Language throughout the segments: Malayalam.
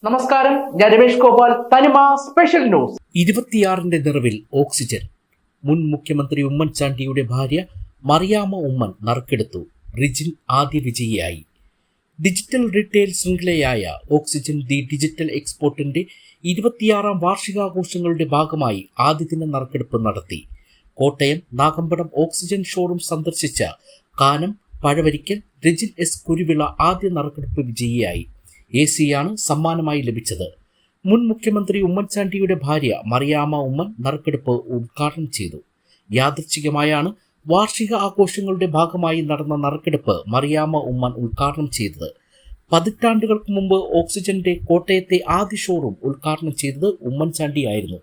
നമസ്കാരം, ഞാൻ രമേഷ് ഗോപാൽ. തനിമ സ്പെഷ്യൽ ന്യൂസ്. 26ന്റെ നിറവിൽ ഓക്സിജൻ. മുൻ മുഖ്യമന്ത്രി ഉമ്മൻചാണ്ടിയുടെ ഭാര്യ മറിയാമ്മ ഉമ്മൻ നറുക്കെടുത്തു. റിജിൻ ആദ്യ വിജയിയായി. ഡിജിറ്റൽ റീറ്റെയിൽ ശൃംഖലയായ ഓക്സിജൻ ദി ഡിജിറ്റൽ എക്സ്പോർട്ടിന്റെ 26ാം വാർഷികാഘോഷങ്ങളുടെ ഭാഗമായി ആദ്യദിന നറുക്കെടുപ്പ് നടത്തി. കോട്ടയം നാഗമ്പടം ഓക്സിജൻ ഷോറൂം സന്ദർശിച്ച കാനം പഴവരിക്കൽ റിജിൻ എസ് കുരുവിള ആദ്യ നറുക്കെടുപ്പ് വിജയിയായി. AC-യാണ് സമ്മാനമായി ലഭിച്ചത്. മുൻ മുഖ്യമന്ത്രി ഉമ്മൻചാണ്ടിയുടെ ഭാര്യ മറിയാമ്മ ഉമ്മൻ നറുക്കെടുപ്പ് ഉദ്ഘാടനം ചെയ്തു. യാദൃച്ഛികമായാണ് വാർഷിക ആഘോഷങ്ങളുടെ ഭാഗമായി നടന്ന നറുക്കെടുപ്പ് മറിയാമ്മ ഉമ്മൻ ഉദ്ഘാടനം ചെയ്തത്. പതിറ്റാണ്ടുകൾക്ക് മുമ്പ് ഓക്സിജന്റെ കോട്ടയത്തെ ആദ്യ ഷോറൂം ഉദ്ഘാടനം ചെയ്തത് ഉമ്മൻചാണ്ടിയായിരുന്നു.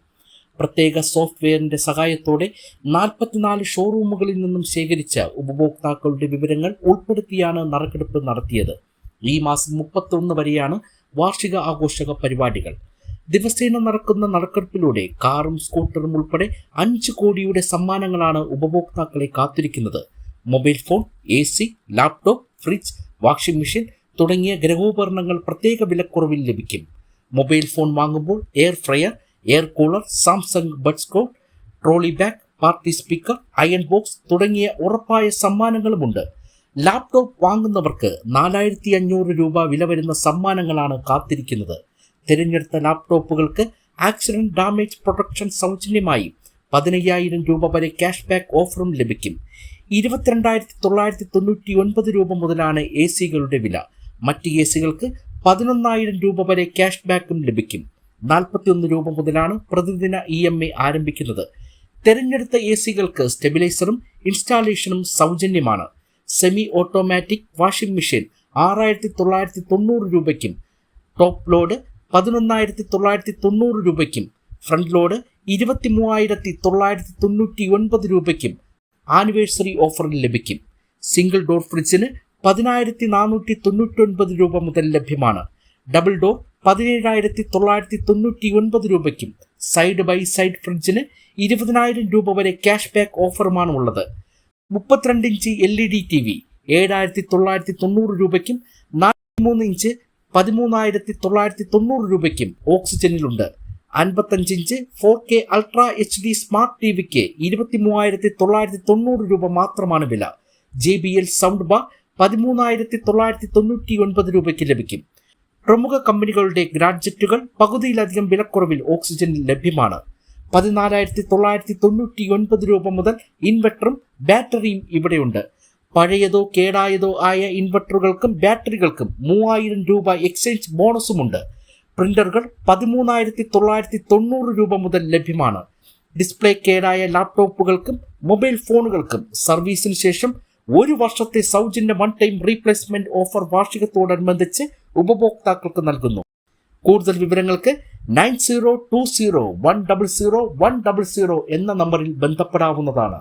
പ്രത്യേക സോഫ്റ്റ്വെയറിന്റെ സഹായത്തോടെ 44 ഷോറൂമുകളിൽ നിന്നും ശേഖരിച്ച ഉപഭോക്താക്കളുടെ വിവരങ്ങൾ ഉൾപ്പെടുത്തിയാണ് നറുക്കെടുപ്പ് നടത്തിയത്. ഈ മാസം 31 വരെയാണ് വാർഷിക ആഘോഷ പരിപാടികൾ. ദിവസേന നടക്കുന്ന നറുക്കെടുപ്പിലൂടെ കാറും സ്കൂട്ടറും ഉൾപ്പെടെ 5 കോടിയുടെ സമ്മാനങ്ങളാണ് ഉപഭോക്താക്കളെ കാത്തിരിക്കുന്നത്. Mobile phone, AC, laptop, fridge, washing machine തുടങ്ങിയ ഗൃഹോപകരണങ്ങൾ പ്രത്യേക വിലക്കുറവിൽ ലഭിക്കും. മൊബൈൽ ഫോൺ വാങ്ങുമ്പോൾ air fryer, air cooler, Samsung ബഡ്സ്കോ, trolley bag, party speaker, iron box തുടങ്ങിയ ഉറപ്പായ സമ്മാനങ്ങളുമുണ്ട്. ലാപ്ടോപ്പ് വാങ്ങുന്നവർക്ക് 4500 രൂപ വില വരുന്ന സമ്മാനങ്ങളാണ് കാത്തിരിക്കുന്നത്. തിരഞ്ഞെടുത്ത ലാപ്ടോപ്പുകൾക്ക് ആക്സിഡന്റ് ഡാമേജ് പ്രൊട്ടക്ഷൻ സൗജന്യമായി 15000 രൂപ വരെ ക്യാഷ് ബാക്ക് ഓഫറും ലഭിക്കും. 22,999 രൂപ മുതലാണ് AC-കളുടെ വില. മറ്റ് AC-കൾക്ക് 11,000 രൂപ വരെ ക്യാഷ് ബാക്കും ലഭിക്കും. 41 രൂപ മുതലാണ് പ്രതിദിന EMI ആരംഭിക്കുന്നത്. തിരഞ്ഞെടുത്ത AC-കൾക്ക് സ്റ്റെബിലൈസറും ഇൻസ്റ്റാളേഷനും സൗജന്യമാണ്. സെമി ഓട്ടോമാറ്റിക് വാഷിംഗ് മെഷീൻ 6,990 രൂപയ്ക്കും, ടോപ്പ് ലോഡ് 11,990 രൂപയ്ക്കും, ഫ്രണ്ട് ലോഡ് 23,999 രൂപയ്ക്കും ആനിവേഴ്സറി ഓഫറിൽ ലഭിക്കും. സിംഗിൾ ഡോർ ഫ്രിഡ്ജിന് 10,499 രൂപ മുതൽ ലഭ്യമാണ്. ഡബിൾ ഡോർ 17,999 രൂപയ്ക്കും, സൈഡ് ബൈ സൈഡ് ഫ്രിഡ്ജിന് 20,000 രൂപ വരെ ക്യാഷ് ബാക്ക് ഓഫറുമാണ് ഉള്ളത്. 32 ഇഞ്ച് LED TV 7,990 രൂപയ്ക്കും, 43 ഇഞ്ച് 13,990 രൂപയ്ക്കും ഓക്സിജനിലുണ്ട്. 55 inch 4K ultra HD smart TVക്ക് 23,990 രൂപ മാത്രമാണ് വില. JBL സൗണ്ട് ബാർ 13,999 രൂപയ്ക്ക് ലഭിക്കും. പ്രമുഖ കമ്പനികളുടെ ഗാഡ്ജറ്റുകൾ പകുതിയിലധികം വിലക്കുറവിൽ ഓക്സിജനിൽ ലഭ്യമാണ്. 14,999 രൂപ മുതൽ ഇൻവെർട്ടറും ബാറ്ററിയും ഇവിടെയുണ്ട്. പഴയതോ കേടായതോ ആയ ഇൻവെർട്ടറുകൾക്കും ബാറ്ററികൾക്കും 3000 രൂപ എക്സ്ചേഞ്ച് ബോണസുമുണ്ട്. പ്രിന്ററുകൾ 13,990 രൂപ മുതൽ ലഭ്യമാണ്. ഡിസ്പ്ലേ കേടായ ലാപ്ടോപ്പുകൾക്കും മൊബൈൽ ഫോണുകൾക്കും സർവീസിന് ശേഷം 1 വർഷത്തെ സൗജന്യ വൺ ടൈം റീപ്ലേസ്മെന്റ് ഓഫർ വാർഷികത്തോടനുബന്ധിച്ച് ഉപഭോക്താക്കൾക്ക് നൽകുന്നു. കൂടുതൽ വിവരങ്ങൾക്ക് 9020100100 എന്ന നമ്പറിൽ ബന്ധപ്പെടാവുന്നതാണ്.